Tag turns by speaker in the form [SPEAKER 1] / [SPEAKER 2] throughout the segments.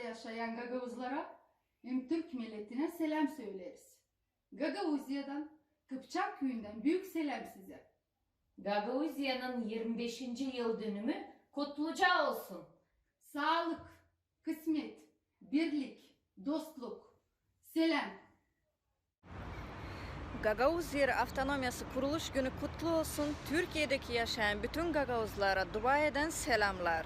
[SPEAKER 1] yaşayan Gagavuzlara hem Türk milletine selam söyleriz. Gagavuzya'dan, Kıpçak köyünden büyük selam size.
[SPEAKER 2] Gagavuzya'nın 25. yıl dönümü kutluca olsun.
[SPEAKER 1] Sağlık, kısmet, birlik, dostluk, selam.
[SPEAKER 3] Gagavuz Yeri Avtonomyası Kuruluş Günü kutlu olsun. Türkiye'deki yaşayan bütün Gagavuzlara Dubai'den selamlar.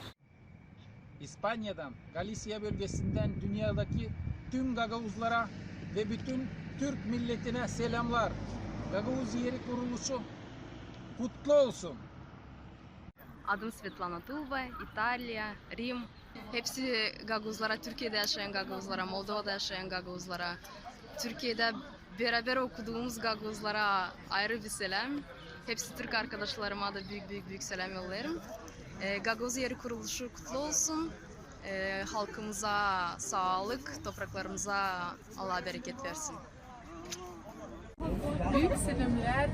[SPEAKER 4] İspanya'dan, Galicia bölgesinden dünyadaki tüm Gagavuzlara ve bütün Türk milletine selamlar. Gagavuz Yeri Kuruluşu kutlu olsun.
[SPEAKER 5] Adım Svetlana Tulva, İtalya, Rim. Hepsi Gagavuzlara, Türkiye'de yaşayan Gagavuzlara, Moldova'da yaşayan Gagavuzlara, Türkiye'de beraber okuduğumuz Gagavuzlara ayrı bir selam. Hepsi Türk arkadaşlarıma da büyük selam yollarım. Gagavuz Yeri Kuruluşu kutlu olsun. Halkımıza sağlık, topraklarımıza Allah bereket versin.
[SPEAKER 6] Büyük selamlar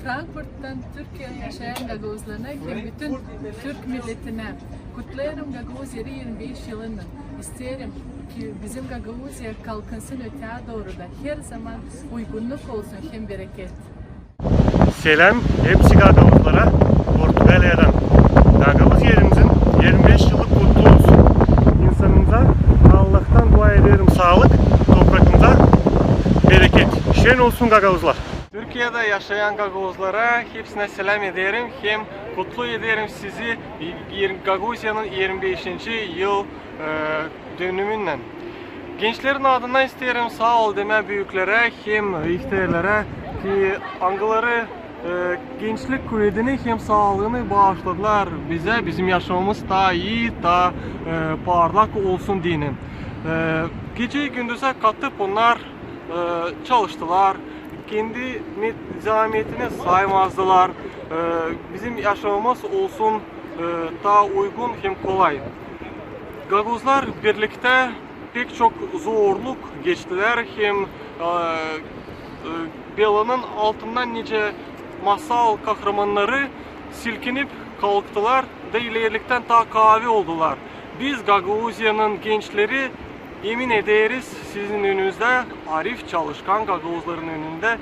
[SPEAKER 6] Frankfurt'tan Türkiye'de yaşayan Gagavuzlarına ve bütün Türk milletine kutlarım Gagavuz Yeri 25 yılını. İsterim ki bizim Gagavuzya kalkınsın öteye doğru da her zaman uygunluk olsun hem bereket.
[SPEAKER 7] Selam hepsi Gagavuzlara Portugalya'dan. Gagavuz yerimizin 25 yılı kutlu olsun. İnsanımıza Allah'tan dua ederim sağlık, toprakımıza bereket. Şen olsun Gagavuzlar.
[SPEAKER 8] Türkiye'de yaşayan Gagavuzlara hepsine selam ederim. Hem kutlu ederim sizi Gagavuzya'nın 25. yıl dönümünden. Gençlerin adına isterim sağ ol deme büyüklere hem ihtiyarlara ki angaları gençlik kuvvetini hem sağlığını bağışladılar bize. Bizim yaşamımız daha iyi, daha parlak olsun diye. Gece gündüze katıp onlar çalıştılar. Kendi nizametini saymazdılar. Bizim yaşamımız olsun daha uygun hem kolay. Gagavuzlar birlikte pek çok zorluk geçtiler. Hem belanın altından nice masal kahramanları silkinip kalktılar da ilerlikten daha kavi oldular. Biz Gagavuzya'nın gençleri yemin ederiz sizin önünüzde, arif çalışkan Gagavuzların önünde.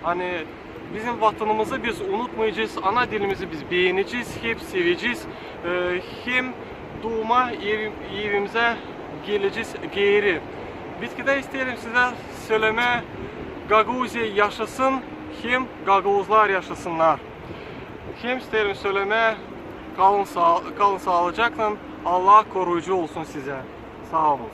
[SPEAKER 8] Hani bizim vatanımızı biz unutmayacağız, ana dilimizi biz beğeneceğiz, hep seveceğiz. Hem doğuma evimize geleceğiz geri. Bitkide isterim size söyleme, Gagavuzya yaşasın, hem Gagavuzlar yaşasınlar. Hem isterim söyleme, kalın sağlıcakla, Allah koruyucu olsun size. Sağ olun.